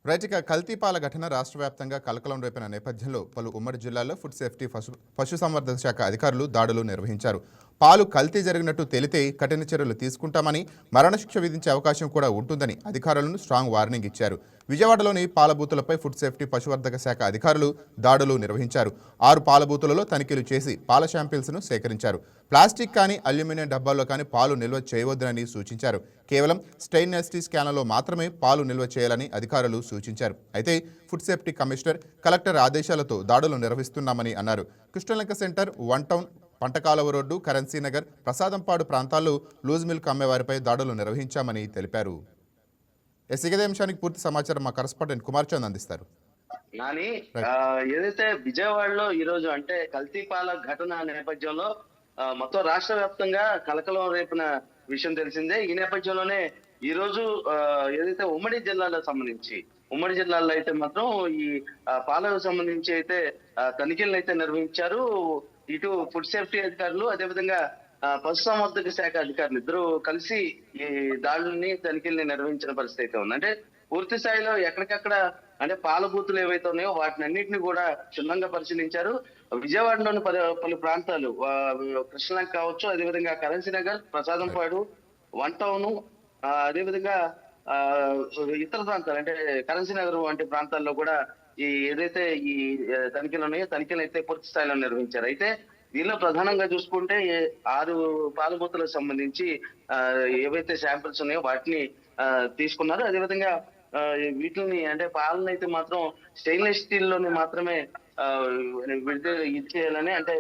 రైతుగా కల్తీ పాల ఘటన రాష్ట్ర వ్యాప్తంగా కలకలం రేపిన నేపథ్యంలో పలు ఉమ్మడి జిల్లాల్లో ఫుడ్ సేఫ్టీ పశుసంవర్ధక శాఖ అధికారులు దాడులు నిర్వహించారు. పాలు కల్తీ జరిగినట్టు తేలితే కఠిన చర్యలు తీసుకుంటామని, మరణశిక్ష విధించే అవకాశం కూడా ఉంటుందని అధికారులను స్ట్రాంగ్ వార్నింగ్ ఇచ్చారు. విజయవాడలోని పాల బూతులపై ఫుడ్ సేఫ్టీ పశువర్ధక శాఖ అధికారులు దాడులు నిర్వహించారు. 6 పాల బూతులలో తనిఖీలు చేసి పాల శాంపిల్స్ను సేకరించారు. ప్లాస్టిక్ కానీ అల్యూమినియం డబ్బాల్లో కానీ పాలు నిల్వ చేయవద్దని సూచించారు. కేవలం స్టెయిన్లెస్ స్టీల్ క్యాన్లలో మాత్రమే పాలు నిల్వ చేయాలని అధికారులు సూచించారు. అయితే ఫుడ్ సేఫ్టీ కమిషనర్, కలెక్టర్ ఆదేశాలతో దాడులు నిర్వహిస్తున్నామని అన్నారు. Krishnalanka centre, one town, పంటకాలవ road, currency Nagar, Prasadampadu ప్రాంతాల్లో లూజ్ మిల్క్ అమ్మేవారిపై దాడులు నిర్వహించామని తెలిపారు. ఇదే అంశానికి పూర్తి సమాచారం మా కరెస్పాండెంట్ కుమార్ చంద్ అందిస్తారు. నాని, ఏదైతే విజయవాడలో ఈ రోజు అంటే కల్తీ పాల ఘటన నేపథ్యంలో మొత్తం రాష్ట్ర వ్యాప్తంగా కలకలం రేపిన విషయం తెలిసిందే. ఈ నేపథ్యంలోనే ఈ రోజు ఏదైతే ఉమ్మడి జిల్లాలో అయితే మాత్రం ఈ పాలకు సంబంధించి అయితే తనిఖీలను అయితే నిర్వహించారు. ఇటు ఫుడ్ సేఫ్టీ అధికారులు, అదేవిధంగా పశుసంవర్ధక శాఖ అధికారులు ఇద్దరు కలిసి ఈ దాడుల్ని, తనిఖీల్ని నిర్వహించిన పరిస్థితి అయితే ఉంది. అంటే పూర్తి స్థాయిలో ఎక్కడికక్కడ అంటే పాల బూతులు ఏవైతే ఉన్నాయో వాటిని అన్నింటినీ కూడా క్షుణ్ణంగా పరిశీలించారు. విజయవాడలోని పలు ప్రాంతాలు, కృష్ణలంక కావచ్చు, అదేవిధంగా currency Nagar, Prasadampadu, one town, అదేవిధంగా ఇతర ప్రాంతాలు అంటే కరెన్సీ నగర్ వంటి ప్రాంతాల్లో కూడా ఈ ఏదైతే ఈ తనిఖీలు ఉన్నాయో తనిఖీలు అయితే పూర్తి స్థాయిలో నిర్వహించారు. అయితే దీనిలో ప్రధానంగా చూసుకుంటే 6 పాల బూతులకు సంబంధించి ఏవైతే శాంపిల్స్ ఉన్నాయో వాటిని తీసుకున్నారు. అదేవిధంగా వీటిని అంటే పాలన అయితే మాత్రం స్టెయిన్లెస్ స్టీల్ లోని మాత్రమే ఇచ్చేయాలని, అంటే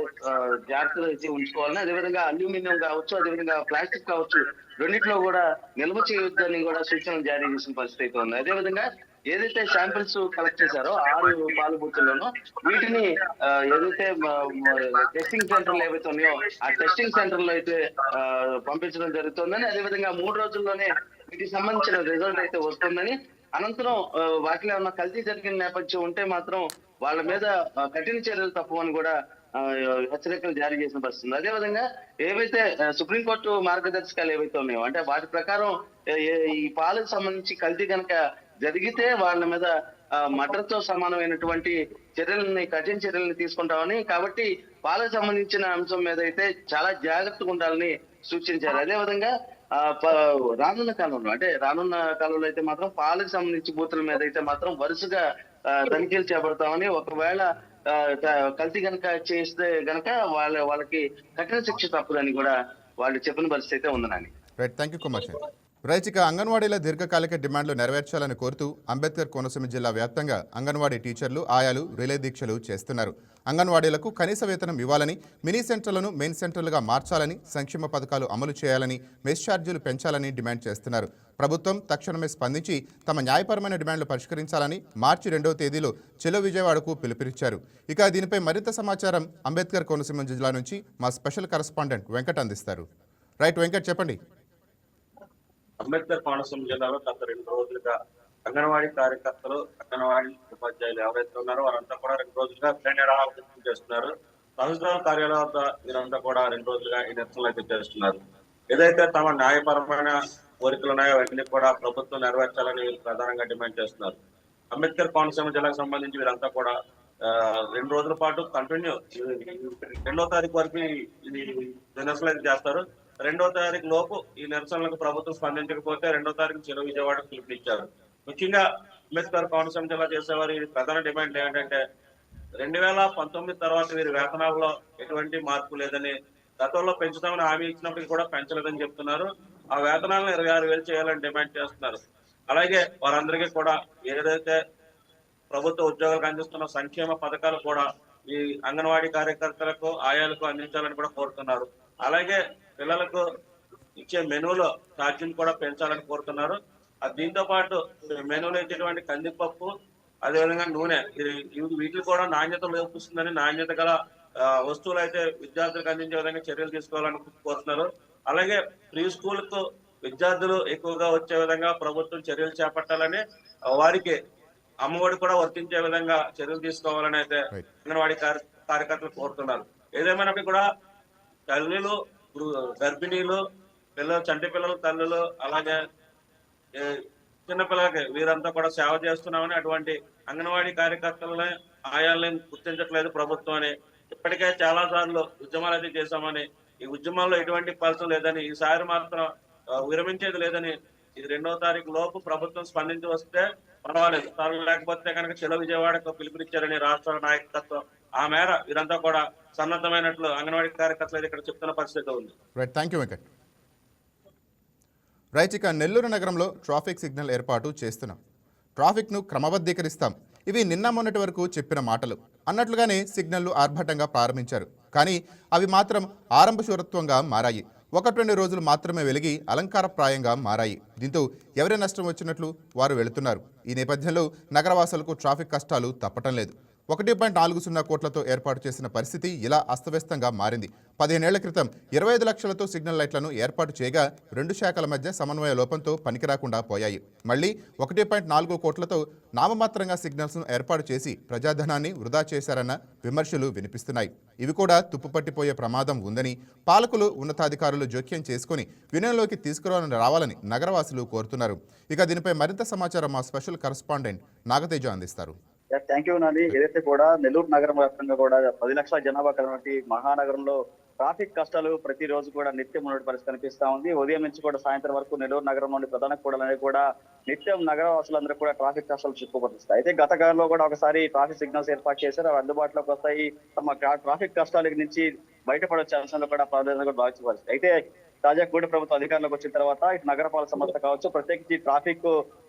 జాగ్రత్తలు అయితే ఉంచుకోవాలని, అదేవిధంగా అల్యూమినియం కావచ్చు, అదేవిధంగా ప్లాస్టిక్ కావచ్చు, రెండిట్లో కూడా నిల్వ చేయొద్దని కూడా సూచనలు జారీ చేసిన పరిస్థితి అయితే ఉంది. అదేవిధంగా ఏదైతే శాంపిల్స్ కలెక్ట్ చేశారో 6 పాల బూతుల్లోనూ వీటిని ఏదైతే టెస్టింగ్ సెంటర్లు ఏవైతే ఉన్నాయో ఆ టెస్టింగ్ సెంటర్ లో అయితే పంపించడం జరుగుతుందని, అదేవిధంగా 3 రోజుల్లోనే వీటికి సంబంధించిన రిజల్ట్ అయితే వస్తుందని, అనంతరం వాటిలో ఏమన్నా కల్తీ జరిగిన నేపథ్యం ఉంటే మాత్రం వాళ్ళ మీద కఠిన చర్యలు తప్పవని కూడా హెచ్చరికలు జారీ చేసిన పరిస్థితుంది. అదేవిధంగా ఏవైతే సుప్రీంకోర్టు మార్గదర్శకాలు ఏవైతే ఉన్నాయో అంటే వాటి ప్రకారం ఈ పాలకు సంబంధించి కల్తీ కనుక జరిగితే వాళ్ళ మీద మర్డర్ తో సమానమైనటువంటి కఠిన చర్యలని తీసుకుంటామని, కాబట్టి పాలకు సంబంధించిన అంశం మీద అయితే చాలా జాగ్రత్తగా ఉండాలని సూచించారు. అదేవిధంగా రానున్న కాలంలో అయితే మాత్రం పాలకు సంబంధించి బూతుల మీద అయితే మాత్రం వరుసగా తనిఖీలు చేపడతామని, ఒకవేళ కల్తీ గనక చేస్తే గనక వాళ్ళకి కఠిన శిక్ష తప్పదని కూడా వాళ్ళు చెప్పిన పరిస్థితి అయితే ఉందని. Right, thank you Kumar. రైతుగా అంగన్వాడీల దీర్ఘకాలిక డిమాండ్లు నెరవేర్చాలని కోరుతూ అంబేద్కర్ కోనసీమ జిల్లా వ్యాప్తంగా అంగన్వాడీ టీచర్లు, ఆయాలు రిలే దీక్షలు చేస్తున్నారు. అంగన్వాడీలకు కనీస వేతనం ఇవ్వాలని, మినీ సెంటర్లను మెయిన్ సెంటర్లుగా మార్చాలని, సంక్షేమ పథకాలు అమలు చేయాలని, మెస్ ఛార్జీలు పెంచాలని డిమాండ్ చేస్తున్నారు. ప్రభుత్వం తక్షణమే స్పందించి తమ న్యాయపరమైన డిమాండ్లు పరిష్కరించాలని మార్చి 2వ తేదీలో చెలో విజయవాడకు పిలుపునిచ్చారు. ఇక దీనిపై మరింత సమాచారం అంబేద్కర్ కోనసీమ జిల్లా నుంచి మా స్పెషల్ కరెస్పాండెంట్ వెంకట్ అందిస్తారు. రైట్ వెంకట్, చెప్పండి. అంబేద్కర్ కోనసీమ జిల్లాలో గత 2 రోజులుగా అంగన్వాడీ కార్యకర్తలు, అంగన్వాడీ ఉపాధ్యాయులు ఎవరైతే ఉన్నారో వారంతా కూడా 2 రోజులుగా నిరాహారం చేస్తున్నారు. తహసీల్దార్ కార్యాలయం వద్ద వీరంతా కూడా 2 రోజులుగా ఈ నిరసనలు అయితే చేస్తున్నారు. ఏదైతే తమ న్యాయపరమైన కోరికలు ఉన్నాయో అవన్నీ కూడా ప్రభుత్వం నెరవేర్చాలని ప్రధానంగా డిమాండ్ చేస్తున్నారు. అంబేద్కర్ కోనసీమ జిల్లాకు సంబంధించి వీరంతా కూడా 2 రోజుల పాటు కంటిన్యూ 2వ తారీఖు వరకు ఇది నిరసనలు అయితే చేస్తారు. 2వ తారీఖు లోపు ఈ నిరసనలకు ప్రభుత్వం స్పందించకపోతే 2వ తారీఖు చెలో విజయవాడకు పిలుపునిచ్చారు. ముఖ్యంగా అంబేద్కర్ కోనసీమ జిల్లా చేసేవారి ప్రధాన డిమాండ్ ఏంటంటే 2019 తర్వాత వీరి వేతనాల్లో ఎటువంటి మార్పు లేదని, గతంలో పెంచుతామని హామీ ఇచ్చినప్పటికీ కూడా పెంచలేదని చెప్తున్నారు. ఆ వేతనాలను 26,000 చేయాలని డిమాండ్ చేస్తున్నారు. అలాగే వారందరికీ కూడా ఏదైతే ప్రభుత్వ ఉద్యోగాలకు అందిస్తున్న సంక్షేమ పథకాలు కూడా ఈ అంగన్వాడీ కార్యకర్తలకు, ఆయాలకు అందించాలని కూడా కోరుతున్నారు. అలాగే పిల్లలకు ఇచ్చే మెనూలో ఛార్జీలు కూడా పెంచాలని కోరుతున్నారు. దీంతో పాటు మెనూలో ఇచ్చేటువంటి కందిపప్పు, అదేవిధంగా నూనె, వీటిని కూడా నాణ్యత లోపిస్తుందని, నాణ్యత గల వస్తువులు అయితే విద్యార్థులకు అందించే విధంగా చర్యలు తీసుకోవాలని కోరుతున్నారు. అలాగే ప్రీ స్కూల్ కు విద్యార్థులు ఎక్కువగా వచ్చే విధంగా ప్రభుత్వం చర్యలు చేపట్టాలని, వారికి అమ్మఒడి కూడా వర్తించే విధంగా చర్యలు తీసుకోవాలని అయితే అంగన్వాడీ కార్యకర్తలు కోరుతున్నారు. ఏదేమైనప్పటికీ కూడా తల్లులు, గర్భిణీలు, చంటి పిల్లల తల్లులు, అలాగే చిన్నపిల్లలకి వీరంతా కూడా సేవ చేస్తున్నామని అటువంటి అంగన్వాడీ కార్యకర్తలని ఆయాల్ని గుర్తించట్లేదు ప్రభుత్వం అని ఇప్పటికే చాలా సార్లు ఉద్యమాలు అయితే చేశామని ఈ ఉద్యమాల్లో ఎటువంటి ఫలితం లేదని ఈసారి మాత్రం విరమించేది లేదని ఈ 2వ తారీఖు లోపు ప్రభుత్వం స్పందించి వస్తే పర్వాలేదు, లేకపోతే కనుక చెలో విజయవాడకు పిలుపునిచ్చారని రాష్ట్ర నాయకత్వం ఆ మేర వీరంతా కూడా సన్నద్ధమైనట్లు అంగన్వాడీ కార్యకర్తలు ఇక్కడ చెప్తున్న పరిస్థితి ఉంది. Right, thank you Venkat. Right, ఇక నెల్లూరు నగరంలో ట్రాఫిక్ సిగ్నల్ ఏర్పాటు చేస్తున్నాం, ట్రాఫిక్ను క్రమబద్ధీకరిస్తాం, ఇవి నిన్న మొన్నటి వరకు చెప్పిన మాటలు అన్నట్లుగానే సిగ్నల్లు ఆర్భాటంగా ప్రారంభించారు. కానీ అవి మాత్రం ఆరంభశూరత్వంగా మారాయి. 1-2 రోజులు మాత్రమే వెలిగి అలంకారప్రాయంగా మారాయి. దీంతో ఎవరి నష్టం వచ్చినట్లు వారు వెళుతున్నారు. ఈ నేపథ్యంలో నగరవాసులకు ట్రాఫిక్ కష్టాలు తప్పటం లేదు. 1.40 కోట్లతో ఏర్పాటు చేసిన పరిస్థితి ఇలా అస్తవ్యస్తంగా మారింది. 15 ఏళ్ల క్రితం 25 లక్షలతో సిగ్నల్ లైట్లను ఏర్పాటు చేయగా 2 శాఖల మధ్య సమన్వయ లోపంతో పనికిరాకుండా పోయాయి. మళ్ళీ 1.4 కోట్లతో నామమాత్రంగా సిగ్నల్స్ను ఏర్పాటు చేసి ప్రజాధనాన్ని వృధా చేశారన్న విమర్శలు వినిపిస్తున్నాయి. ఇవి కూడా తుప్పుపట్టిపోయే ప్రమాదం ఉందని, పాలకులు ఉన్నతాధికారులు జోక్యం చేసుకుని వినయంలోకి రావాలని నగరవాసులు కోరుతున్నారు. ఇక దీనిపై మరింత సమాచారం మా స్పెషల్ కరెస్పాండెంట్ నాగతేజ అందిస్తారు. Thank you Nani. ఏదైతే కూడా నెల్లూరు నగరం వ్యాప్తంగా కూడా 10 లక్షల జనాభా కలిగినటువంటి మహానగరంలో ట్రాఫిక్ కష్టాలు ప్రతిరోజు కూడా నిత్యం ఉన్నటువంటి పరిస్థితి కనిపిస్తా ఉంది. ఉదయం నుంచి కూడా సాయంత్రం వరకు నెల్లూరు నగరంలోని ప్రధాన కూడలనే కూడా నిత్యం నగరవాసులందరూ కూడా ట్రాఫిక్ కష్టాలు చిక్కుపడుస్తాయి. అయితే గత కాలంలో కూడా ఒకసారి ట్రాఫిక్ సిగ్నల్స్ ఏర్పాటు చేశారు, అవి అందుబాటులోకి వస్తాయి, తమ ట్రాఫిక్ కష్టాల నుంచి బయటపడొచ్చే అంశంలో కూడా ప్రాధాన్యత కూడా భావించవలసింది. అయితే తాజా కూడ ప్రభుత్వ అధికారంలోకి వచ్చిన తర్వాత ఇటు నగరపాలక సంస్థ కావచ్చు, ప్రత్యేకించి ట్రాఫిక్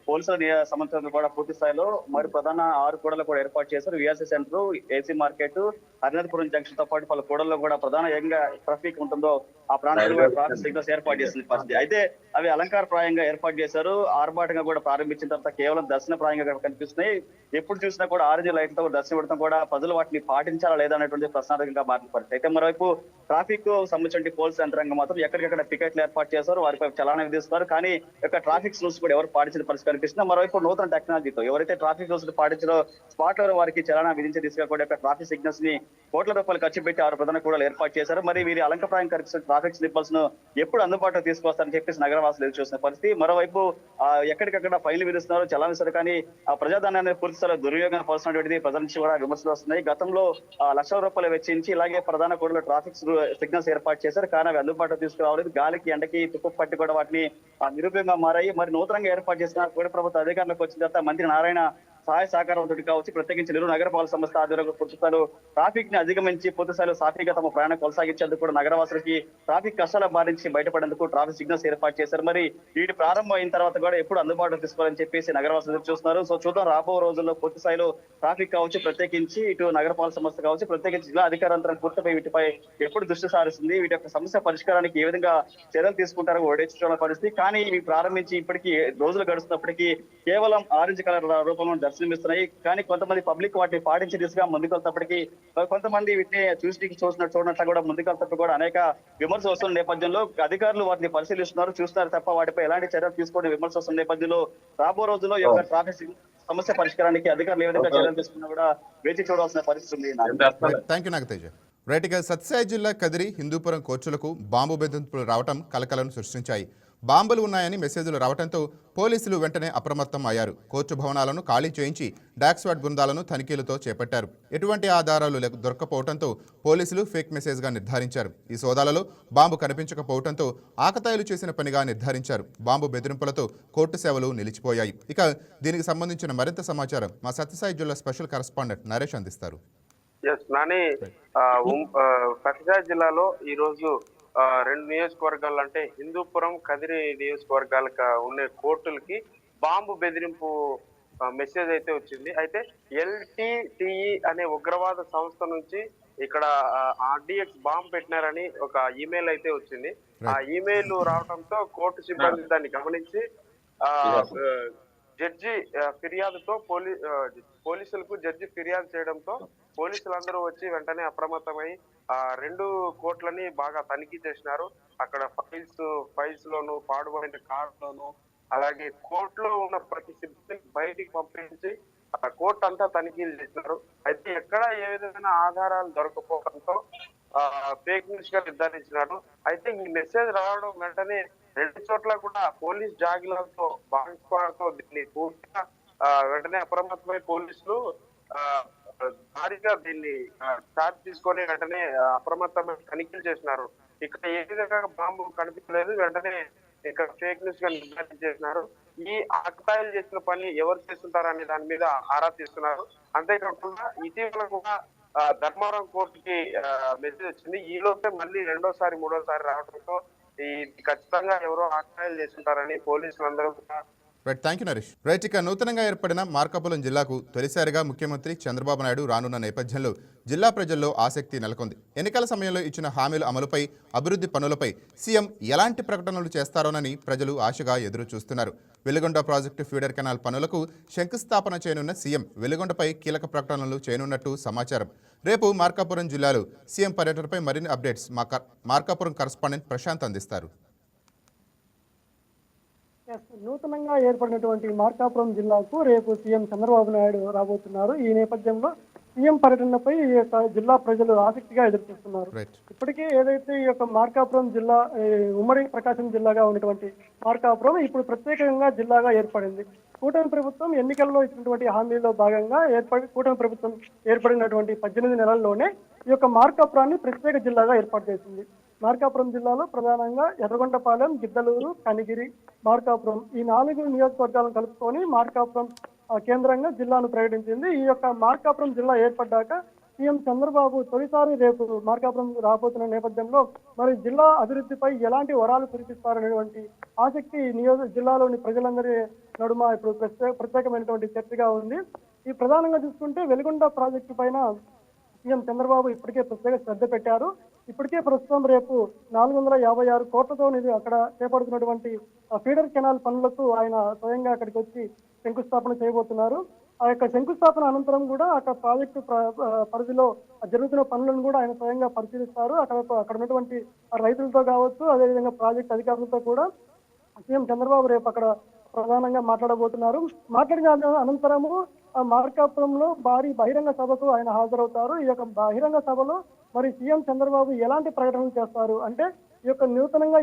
పోలీసుల సంబంధించిన కూడా పూర్తి స్థాయిలో మరి ప్రధాన 6 కూడలు కూడా ఏర్పాటు చేశారు. VRC centre, AC market, Harinathapuram junction తో పాటు పలు కూడల్లో కూడా ప్రధాన ఏకంగా ట్రాఫిక్ ఉంటుందో ఆ ప్రాంతంలో ట్రాఫిక్ సిగ్నల్స్ ఏర్పాటు చేసిన పరిస్థితి. అయితే అవి అలంకారప్రాయంగా ఏర్పాటు చేశారు. ఆర్భాటంగా కూడా ప్రారంభించిన తర్వాత కేవలం దర్శనప్రాయంగా కనిపిస్తున్నాయి. ఎప్పుడు చూసినా కూడా ఆరెంజ్ లైట్లతో దర్శనం పెడతాం కూడా ప్రజలు వాటిని పాటించాలా లేదా అనేటువంటి ప్రశ్నార్థకంగా మారిన పరిస్థితి. అయితే మరోవైపు ట్రాఫిక్ సంబంధించిన పోలీసు యంత్రాంగం మాత్రం ఎక్కడికక్కడ పికెట్లు ఏర్పాటు చేశారు, వారిపై చలానా విధిస్తున్నారు. కానీ యొక్క ట్రాఫిక్ రూల్స్ కూడా ఎవరు పాటించిన పరిస్థితి కనిపిస్తుంది. మరోవైపు నూతన టెక్నాలజీతో ఎవరైతే ట్రాఫిక్ రూల్స్ పాటించారో స్పాట్ లో వారికి చలానా విధించే దిశగా కూడా ట్రాఫిక్ సిగ్నల్స్ ని కోట్ల రూపాయలు ఖర్చు పెట్టి 6 ప్రధాన కూడా ఏర్పాటు చేశారు. మరి వీరి అలంకప్రాయం కనిపిస్తున్న ట్రాఫిక్ స్లిప్పర్స్ ను ఎప్పుడు అందుబాటులో తీసుకొస్తారని చెప్పేసి నగరవాసులు ఎదురు చూసిన పరిస్థితి. మరోవైపు ఎక్కడికక్కడ ఫైన్లు విధిస్తున్నారు, చలానిస్తారు. కానీ ఆ ప్రజాధనాన్ని పూర్తి స్థాయిలో దుర్వినియోగం పరుస్తున్నటువంటిది ప్రజల నుంచి కూడా విమర్శలు వస్తున్నాయి. గతంలో లక్షల రూపాయలు వెచ్చించి ఇలాగే ప్రధాన కూడలో ట్రాఫిక్ సిగ్నల్స్ ఏర్పాటు చేశారు, కానీ అవి అందుబాటులో తీసుకురావలేదు. గాలికి ఎండకి తుప్పు పట్టి కూడా వాటిని నిరుపయోగంగా మారాయి. మరి నూతనంగా ఏర్పాటు చేసిన కూడ ప్రభుత్వ అధికారంలోకి వచ్చిన తర్వాత మంత్రి నారాయణ సహాయ సహకారంతో కావచ్చు, ప్రత్యేకించి నెల్లూరు నగరపాలక సంస్థ ఆధ్వర్యంలో పూర్తి స్థాయిలో ట్రాఫిక్ ని అధిగమించి పూర్తి స్థాయిలో సాఫీగా తమ ప్రయాణం కొనసాగించేందుకు కూడా నగరవాసులకి ట్రాఫిక్ కష్టాల బారి నుంచి బయటపడేందుకు ట్రాఫిక్ సిగ్నల్స్ ఏర్పాటు చేశారు. మరి వీటి ప్రారంభం అయిన తర్వాత కూడా ఎప్పుడు అందుబాటులో తీసుకోవాలని చెప్పేసి నగరవాసులు ఎదురు చూస్తున్నారు. సో చూద్దాం రాబో రోజుల్లో పూర్తి స్థాయిలో ట్రాఫిక్ కావచ్చు, ప్రత్యేకించి ఇటు నగరపాలక సంస్థ కావచ్చు, ప్రత్యేకించి జిల్లా అధికారంతరం పూర్తిపై వీటిపై ఎప్పుడు దృష్టి సారిస్తుంది, వీటి యొక్క సమస్య పరిష్కారానికి ఏ విధంగా చర్యలు తీసుకుంటారో ఓడేర్చుకోవాల పరిస్థితి. కానీ ఇవి ప్రారంభించి ఇప్పటికీ రోజులు గడుస్తున్నప్పటికీ కేవలం ఆరెంజ్ కలర్ రూపంలో దర్శనమిస్తున్నాయి. కానీ కొంతమంది పబ్లిక్ వాటిని పాటించే దిశగా ముందుకెళ్తున్నప్పటికీ కొంతమంది వీటిని చూడనట్లు కూడా ముందుకెళ్తున్నట్టు కూడా అనేక విమర్శలు వస్తున్న నేపథ్యంలో అధికారులు వాటిని పరిశీలిస్తున్నారు, చూస్తున్నారు తప్ప వాటిపై ఎలాంటి చర్యలు తీసుకోవడం విమర్శలు వస్తున్న నేపథ్యంలో రాబో రోజుల్లో ఈ యొక్క ట్రాఫిక్ సమస్య పరిష్కారానికి అధికారులు ఏ విధంగా చర్యలు తీసుకున్నా కూడా వేచి చూడాల్సిన పరిస్థితి ఉంది. Thank you Nagateja. రైట్, ఇక సత్యసాయి జిల్లా కదిరి హిందూపురం కోర్టులకు బాంబు బెదిరింపులు రావటం కలకలను సృష్టించాయి. బాంబులు ఉన్నాయని మెసేజ్లు రావడంతో పోలీసులు వెంటనే అప్రమత్తం అయ్యారు. కోర్టు భవనాలను ఖాళీ చేయించి డాగ్ స్వాట్ బృందాలను తనిఖీలతో చేపట్టారు. ఎటువంటి ఆధారాలు దొరక్కపోవడంతో పోలీసులు ఫేక్ మెసేజ్గా నిర్ధారించారు. ఈ సోదాలలో బాంబు కనిపించకపోవడంతో ఆకతాయిలు చేసిన పనిగా నిర్ధారించారు. బాంబు బెదిరింపులతో కోర్టు సేవలు నిలిచిపోయాయి. ఇక దీనికి సంబంధించిన మరింత సమాచారం మా సత్యసాయి జిల్లా స్పెషల్ కరెస్పాండెంట్ నరేష్ అందిస్తారు. నాని, సత్యసాయి జిల్లాలో ఈ రోజు 2 నియోజకవర్గాలు అంటే హిందూపురం, కదిరి నియోజకవర్గాలకు ఉన్న కోర్టులకి బాంబు బెదిరింపు మెసేజ్ అయితే వచ్చింది. అయితే LTTE అనే ఉగ్రవాద సంస్థ నుంచి ఇక్కడ RDX బాంబు పెట్టినారని ఒక ఈమెయిల్ అయితే వచ్చింది. ఆ ఈమెయిల్ రావడంతో కోర్టు సిబ్బంది దాన్ని గమనించి జడ్జి ఫిర్యాదుతో పోలీసులకు జడ్జి ఫిర్యాదు చేయడంతో పోలీసులందరూ వచ్చి వెంటనే అప్రమత్తమై 2 కోర్టులని బాగా తనిఖీ చేసినారు. అక్కడ ఫైల్స్ లోను, పాడుబడిన కార్డులోను, అలాగే కోర్టులో ఉన్న ప్రతి సిబ్బందిని బయటికి పంపించి కోర్టు అంతా తనిఖీలు చేసినారు. అయితే ఎక్కడ ఏ విధమైన ఆధారాలు దొరకపోవడంతో ఫేక్ న్యూస్ గా నిర్ధారించినారు. అయితే ఈ మెసేజ్ రావడం వెంటనే 2 చోట్ల కూడా పోలీస్ జాగిలతో బాంబ్ దీన్ని పూర్తిగా వెంటనే అప్రమత్తమై పోలీసులు ఆ భారీగా దీన్ని చార్జ్ తీసుకొని వెంటనే అప్రమత్తమై తనిఖీలు చేసినారు. ఇక్కడ ఏ విధంగా బాంబు కనిపించలేదు. వెంటనే ఇక్కడ ఫేక్ న్యూస్ గా నిర్ధారణ చేసినారు. ఈ ఆకతాయిలు చేసిన పని ఎవరు చేస్తుంటారు అనే దాని మీద ఆరా తీస్తున్నారు. అంతేకాకుండా ఇటీవల కూడా ధర్మవరం కోర్టుకి మెసేజ్ వచ్చింది. ఈ లోపే మళ్ళీ రెండోసారి మూడోసారి రావడంతో ఈ ఖచ్చితంగా ఎవరో ఆకతాయిలు చేస్తుంటారని పోలీసులందరూ కూడా right, thank you Naresh. Right, ఇక నూతనంగా ఏర్పడిన మార్కాపురం జిల్లాకు తొలిసారిగా ముఖ్యమంత్రి చంద్రబాబు నాయుడు రానున్న నేపథ్యంలో జిల్లా ప్రజల్లో ఆసక్తి నెలకొంది. ఎన్నికల సమయంలో ఇచ్చిన హామీల అమలుపై, అభివృద్ధి పనులపై సీఎం ఎలాంటి ప్రకటనలు చేస్తారోనని ప్రజలు ఆశగా ఎదురు చూస్తున్నారు. వెలుగొండ ప్రాజెక్టు ఫీడర్ కెనాల్ పనులకు శంకుస్థాపన చేయనున్న సీఎం వెలుగొండపై కీలక ప్రకటనలు చేయనున్నట్టు సమాచారం. రేపు మార్కాపురం జిల్లాలో సీఎం పర్యటనపై మరిన్ని అప్డేట్స్ మార్కాపురం కరస్పాండెంట్ ప్రశాంత్ అందిస్తారు. నూతనంగా ఏర్పడినటువంటి మార్కాపురం జిల్లాకు రేపు సీఎం చంద్రబాబు నాయుడు రాబోతున్నారు. ఈ నేపథ్యంలో సీఎం పర్యటనపై ఈ యొక్క జిల్లా ప్రజలు ఆసక్తిగా ఎదురుచూస్తున్నారు. ఇప్పటికే ఏదైతే ఈ యొక్క మార్కాపురం జిల్లా ఉమ్మడి ప్రకాశం జిల్లాగా ఉన్నటువంటి మార్కాపురం ఇప్పుడు ప్రత్యేకంగా జిల్లాగా ఏర్పడింది. కూటమి ప్రభుత్వం ఎన్నికల్లో ఇచ్చినటువంటి హామీలో భాగంగా కూటమి ప్రభుత్వం ఏర్పడినటువంటి 18 నెలల్లోనే ఈ యొక్క మార్కాపురాన్ని ప్రత్యేక జిల్లాగా ఏర్పాటు చేసింది. మార్కాపురం జిల్లాలో ప్రధానంగా ఎర్రగొండపాలెం, గిద్దలూరు, కనిగిరి, మార్కాపురం ఈ 4 నియోజకవర్గాలను కలుపుకొని మార్కాపురం కేంద్రంగా జిల్లాను ప్రకటించింది. ఈ యొక్క మార్కాపురం జిల్లా ఏర్పడ్డాక సీఎం చంద్రబాబు తొలిసారి రేపు మార్కాపురం రాబోతున్న నేపథ్యంలో మరి జిల్లా అభివృద్ధిపై ఎలాంటి వరాలు కురిపిస్తారనేటువంటి ఆసక్తి జిల్లాలోని ప్రజలందరి నడుమ ఇప్పుడు ప్రత్యేకమైనటువంటి చర్చగా ఉంది. ఈ ప్రధానంగా చూసుకుంటే వెలుగొండ ప్రాజెక్టు పైన సీఎం చంద్రబాబు ఇప్పటికే ప్రత్యేక శ్రద్ధ పెట్టారు. ఇప్పటికే ప్రస్తుతం రేపు 456 కోట్లతో అక్కడ చేపడుతున్నటువంటి ఫీడర్ కెనాల్ పనులకు ఆయన స్వయంగా అక్కడికి వచ్చి శంకుస్థాపన చేయబోతున్నారు. ఆ యొక్క శంకుస్థాపన అనంతరం కూడా అక్కడ ప్రాజెక్టు పరిధిలో జరుగుతున్న పనులను కూడా ఆయన స్వయంగా పరిశీలిస్తారు. అక్కడ ఉన్నటువంటి రైతులతో కావచ్చు, అదేవిధంగా ప్రాజెక్టు అధికారులతో కూడా సీఎం చంద్రబాబు రేపు అక్కడ ప్రధానంగా మాట్లాడబోతున్నారు. మాట్లాడిన అనంతరము మార్కాపురంలో భారీ బహిరంగ సభకు ఆయన హాజరవుతారు. ఈ యొక్క బహిరంగ సభలో మరి సీఎం చంద్రబాబు ఎలాంటి ప్రకటనలు చేస్తారు అంటే ఈ యొక్క నూతనంగా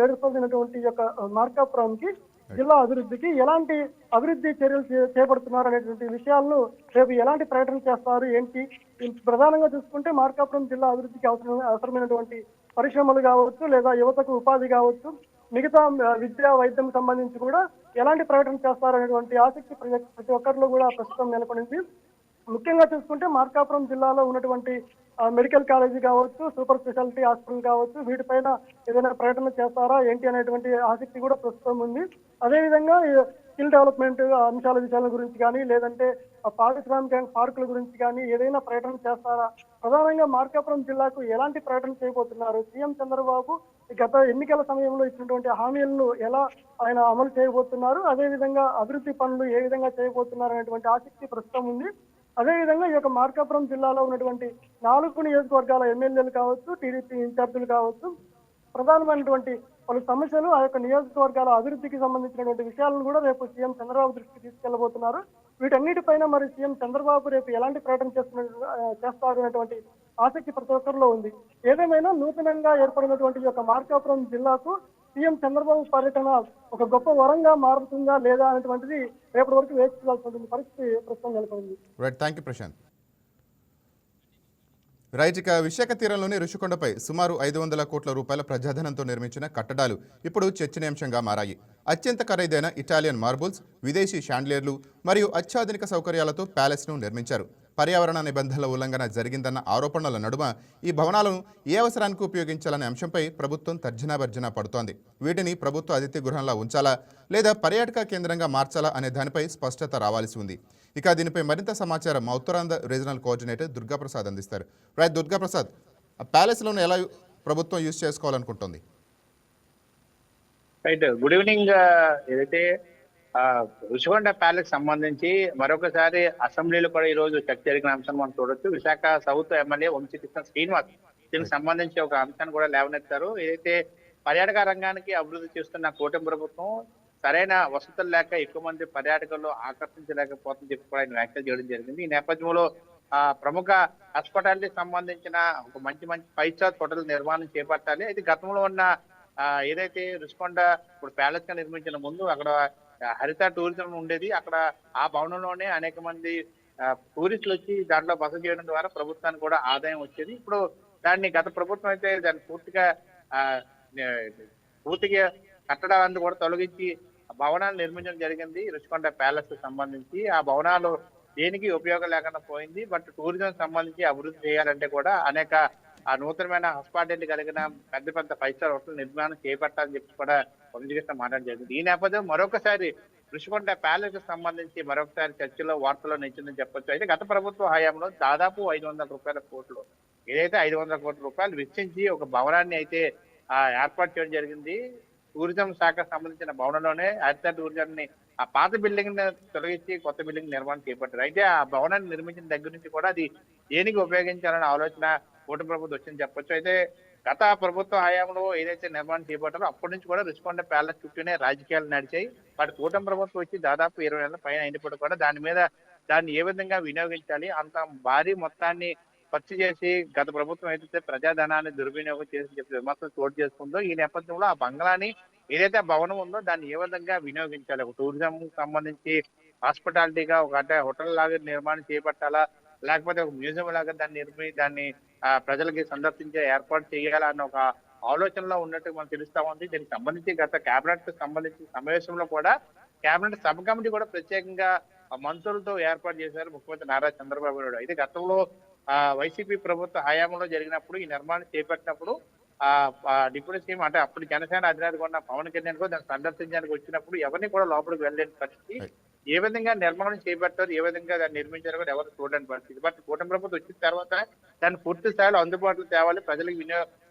ఏర్పడినటువంటి ఈ యొక్క మార్కాపురంకి జిల్లా అభివృద్ధికి ఎలాంటి అభివృద్ధి చర్యలు చేపడుతున్నారు అనేటువంటి విషయాలను రేపు ఎలాంటి ప్రకటనలు చేస్తారు ఏంటి. ప్రధానంగా చూసుకుంటే మార్కాపురం జిల్లా అభివృద్ధికి అవసరమైనటువంటి పరిశ్రమలు కావచ్చు, లేదా యువతకు ఉపాధి కావచ్చు, మిగతా విద్యా వైద్యం సంబంధించి కూడా ఎలాంటి ప్రకటన చేస్తారనేటువంటి ఆసక్తి ప్రతి ఒక్కరిలో కూడా ప్రస్తుతం నెలకొనింది. ముఖ్యంగా చూసుకుంటే మార్కాపురం జిల్లాలో ఉన్నటువంటి మెడికల్ కాలేజీ కావచ్చు, సూపర్ స్పెషాలిటీ హాస్పిటల్ కావచ్చు, వీటిపైన ఏదైనా ప్రకటన చేస్తారా ఏంటి అనేటువంటి ఆసక్తి కూడా ప్రస్తుతం ఉంది. అదేవిధంగా స్కిల్ డెవలప్మెంట్ అంశాల విషయాల గురించి కానీ, లేదంటే పారిశ్రామిక పార్కుల గురించి కానీ ఏదైనా ప్రకటన చేస్తారా, ప్రధానంగా మార్కాపురం జిల్లాకు ఎలాంటి ప్రకటన చేయబోతున్నారు, సీఎం చంద్రబాబు గత ఎన్నికల సమయంలో ఇచ్చినటువంటి హామీలను ఎలా ఆయన అమలు చేయబోతున్నారు, అదేవిధంగా అభివృద్ధి పనులు ఏ విధంగా చేయబోతున్నారు అనేటువంటి ఆసక్తి ప్రస్తుతం ఉంది. అదేవిధంగా ఈ యొక్క మార్కాపురం జిల్లాలో ఉన్నటువంటి 4 నియోజకవర్గాల ఎమ్మెల్యేలు కావచ్చు, టీడీపీ ఇన్ఛార్జీలు కావచ్చు, ప్రధానమైనటువంటి పలు సమస్యలు ఆ యొక్క నియోజకవర్గాల అభివృద్ధికి సంబంధించినటువంటి విషయాలను కూడా రేపు సీఎం చంద్రబాబు దృష్టికి తీసుకెళ్లబోతున్నారు. వీటన్నిటిపైన మరి సీఎం చంద్రబాబు రేపు ఎలాంటి ప్రకటన చేస్తారు అనేటువంటి ఆసక్తి ప్రతి ఒక్కరిలో ఉంది. ఏదేమైనా నూతనంగా ఏర్పడినటువంటి ఈ యొక్క మార్కాపురం జిల్లాకు సీఎం చంద్రబాబు పర్యటన ఒక గొప్ప వరంగా మారుతుందా లేదా అనేటువంటిది రేపటి వరకు వేచి చూడాల్సిన పరిస్థితి ప్రస్తుతం నెలకొంది. Right, thank you Prashant. Right, ఇక విశాఖ తీరంలోని ఋషికొండపై సుమారు 500 కోట్ల రూపాయల ప్రజాధనంతో నిర్మించిన కట్టడాలు ఇప్పుడు చర్చనీయాంశంగా మారాయి. అత్యంత ఖరీదైన ఇటాలియన్ మార్బుల్స్, విదేశీ షాండ్లియర్లు మరియు అత్యాధునిక సౌకర్యాలతో ప్యాలెస్ను నిర్మించారు. పర్యావరణ నిబంధనల ఉల్లంఘన జరిగిందన్న ఆరోపణల నడుమ ఈ భవనాలను ఏ అవసరానికి ఉపయోగించాలనే అంశంపై ప్రభుత్వం తర్జనాభర్జన పడుతోంది. వీటిని ప్రభుత్వ అతిథి గృహంలా ఉంచాలా లేదా పర్యాటక కేంద్రంగా మార్చాలా అనే దానిపై స్పష్టత రావాల్సి ఉంది. ఇక దీనిపై మరింత సమాచారం మా ఉత్తరాంధ్ర రీజనల్ కోఆర్డినేటర్ దుర్గాప్రసాద్ అందిస్తారు. రైట్ దుర్గాప్రసాద్, ప్యాలెస్లను ఎలా ప్రభుత్వం యూజ్ చేసుకోవాలనుకుంటుంది? Right, good evening. ఏదైతే ఋషికొండ ప్యాలెస్ సంబంధించి మరొకసారి అసెంబ్లీలో కూడా ఈ రోజు చర్చ జరిగిన అంశం మనం చూడొచ్చు. విశాఖ సౌత్ ఎమ్మెల్యే వంశీకృష్ణ శ్రీనివాస్ దీనికి సంబంధించి ఒక అంశాన్ని కూడా లేవనెత్తారు. ఏదైతే పర్యాటక రంగానికి అభివృద్ధి చేస్తున్న కూటమి ప్రభుత్వం సరైన వసతులు లేక ఎక్కువ మంది పర్యాటకులు ఆకర్షించలేకపోతుందని చెప్పి కూడా ఆయన వ్యాఖ్యలు చేయడం జరిగింది. ఈ నేపథ్యంలో ప్రముఖ హాస్పిటాలిటీకి సంబంధించిన ఒక మంచి 5 స్టార్ హోటల్ నిర్మాణం చేపట్టాలి. అయితే గతంలో ఉన్న ఏదైతే ఋషికొండ ఇప్పుడు ప్యాలెస్ గా నిర్మించిన ముందు అక్కడ హరిత టూరిజం ఉండేది. అక్కడ ఆ భవనంలోనే అనేక మంది టూరిస్టులు వచ్చి దాంట్లో బస చేయడం ద్వారా ప్రభుత్వానికి కూడా ఆదాయం వచ్చేది. ఇప్పుడు దాన్ని గత ప్రభుత్వం అయితే దాన్ని పూర్తిగా ఆ, పూర్తిగా కట్టడాన్ని కూడా తొలగించి భవనాలు నిర్మించడం జరిగింది. రుషికొండ ప్యాలెస్ సంబంధించి ఆ భవనాలు దేనికి ఉపయోగం లేకుండా పోయింది. బట్ టూరిజం సంబంధించి అభివృద్ధి చేయాలంటే కూడా అనేక నూతనమైన హాస్పిటాలిటీ కలిగిన పెద్ద పెద్ద 5 స్టార్ హోటల్ నిర్మాణం చేపట్టాలని చెప్పి కూడా వంశకృష్ణ మాట్లాడడం జరిగింది. ఈ నేపథ్యం మరొకసారి రుషికొండ ప్యాలెస్ కి సంబంధించి మరొకసారి చర్చలో వార్తల్లో నిలిచిందని చెప్పొచ్చు. అయితే గత ప్రభుత్వ హయాంలో దాదాపు 500 కోట్లు ఏదైతే 500 కోట్ల రూపాయలు వెచ్చించి ఒక భవనాన్ని అయితే ఏర్పాటు చేయడం జరిగింది. టూరిజం శాఖకు సంబంధించిన భవనంలోనే హరిత టూరిజాన్ని ఆ పాత బిల్డింగ్ తొలగించి కొత్త బిల్డింగ్ నిర్మాణం చేపట్టారు. అయితే ఆ భవనాన్ని నిర్మించిన దగ్గర నుంచి కూడా అది దేనికి ఉపయోగించాలనే ఆలోచన కూటమి ప్రభుత్వం వచ్చిందని చెప్పొచ్చు. అయితే గత ప్రభుత్వ హయాంలో ఏదైతే నిర్మాణం చేపట్టారో అప్పటి నుంచి కూడా రుషికొండ ప్యాలెస్ చుట్టూనే రాజకీయాలు నడిచాయి. వాటి కూటమి ప్రభుత్వం వచ్చి దాదాపు 20 నెలల పైన అయినప్పుడు కూడా దాన్ని ఏ విధంగా వినియోగించాలి, అంత భారీ మొత్తాన్ని ఖర్చు చేసి గత ప్రభుత్వం ఏదైతే ప్రజాధనాన్ని దుర్వినియోగం చేసి చెప్పి విమర్శలు చోటు చేసుకుందో ఈ నేపథ్యంలో ఆ బంగ్లాని ఏదైతే భవనం ఉందో దాన్ని ఏ విధంగా వినియోగించాలి, ఒక టూరిజం సంబంధించి హాస్పిటాలిటీగా ఒక అంటే హోటల్ లాగా నిర్మాణం చేపట్టాలా, లేకపోతే ఒక మ్యూజియం లాగా దాన్ని ప్రజలకి సందర్శించే ఏర్పాటు చేయాలా అన్న ఒక ఆలోచనలో ఉన్నట్టు మనకు తెలుస్తా ఉంది. దీనికి సంబంధించి గత కేబినెట్ కి సంబంధించిన సమావేశంలో కూడా కేబినెట్ సబ్ కమిటీ కూడా ప్రత్యేకంగా మంత్రులతో ఏర్పాటు చేశారు ముఖ్యమంత్రి నారా చంద్రబాబు నాయుడు. అయితే గతంలో వైసీపీ ప్రభుత్వ హయాంలో జరిగినప్పుడు ఈ నిర్మాణం చేపట్టినప్పుడు డిప్యూటీ సీఎం అంటే అప్పుడు జనసేన అధినేతగా ఉన్న పవన్ కళ్యాణ్ కూడా దాన్ని సందర్శించడానికి వచ్చినప్పుడు ఎవరిని కూడా లోపలికి వెళ్ళలేని పరిస్థితి. ఏ విధంగా నిర్మాణం చేపట్టారు, ఏ విధంగా దాన్ని నిర్మించారు కూడా ఎవరు చూడని పరిస్థితి. బట్ కూటమి ప్రభుత్వం వచ్చిన తర్వాత దాన్ని పూర్తి స్థాయిలో అందుబాటులో తేవాలి, ప్రజలకు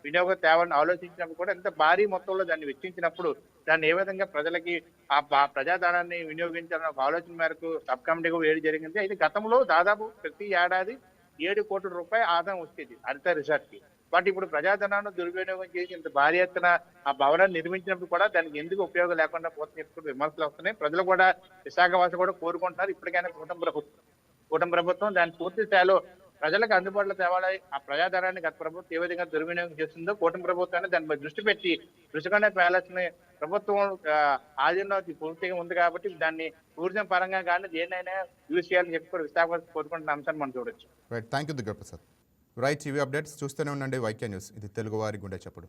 వినియోగం తేవాలని ఆలోచించినప్పుడు కూడా ఎంత భారీ మొత్తంలో దాన్ని వెచ్చించినప్పుడు దాన్ని ఏ విధంగా ప్రజలకి ఆ ప్రజాధనాన్ని వినియోగించాలన్న ఒక ఆలోచన మేరకు సబ్ కమిటీ వేయడం జరిగింది. అయితే గతంలో దాదాపు ప్రతి ఏడాది 7 కోట్ల రూపాయల ఆదాయం వచ్చేది హరిత రిసార్ట్ కి. బట్ ఇప్పుడు ప్రజాధనాన్ని దుర్వినియోగం చేసి ఇంత భారీ ఎత్తున ఆ భవనాన్ని నిర్మించినప్పుడు కూడా దానికి ఎందుకు ఉపయోగం లేకుండా పోతుంది ఇప్పుడు విమర్శలు వస్తున్నాయి. ప్రజలు కూడా విశాఖవాసులు కూడా కోరుకుంటున్నారు ఇప్పటికైనా కూటమి ప్రభుత్వం దాన్ని పూర్తి స్థాయిలో ప్రజలకు అందుబాటులో తేవాలి. ఆ ప్రజాధనాన్ని గత ప్రభుత్వం ఏ విధంగా దుర్వినియోగం చేస్తుందో కూటమి ప్రభుత్వాన్ని దానిపై దృష్టి పెట్టి రుషికొండ ప్యాలెస్ ని ప్రభుత్వం ఆధీనంలో పూర్తిగా ఉంది కాబట్టి దాన్ని టూరిజం పరంగా కానీ దేన్నైనా యూజ్ చేయాలని చెప్పి కూడా విశాఖవాసులు కోరుకుంటున్న అంశాన్ని మనం చూడొచ్చు. Right, thank you Durga Prasad. Right, TV updates చూస్తూనే ఉండండి వైకే న్యూస్. ఇది తెలుగువారి గుండె చప్పుడు.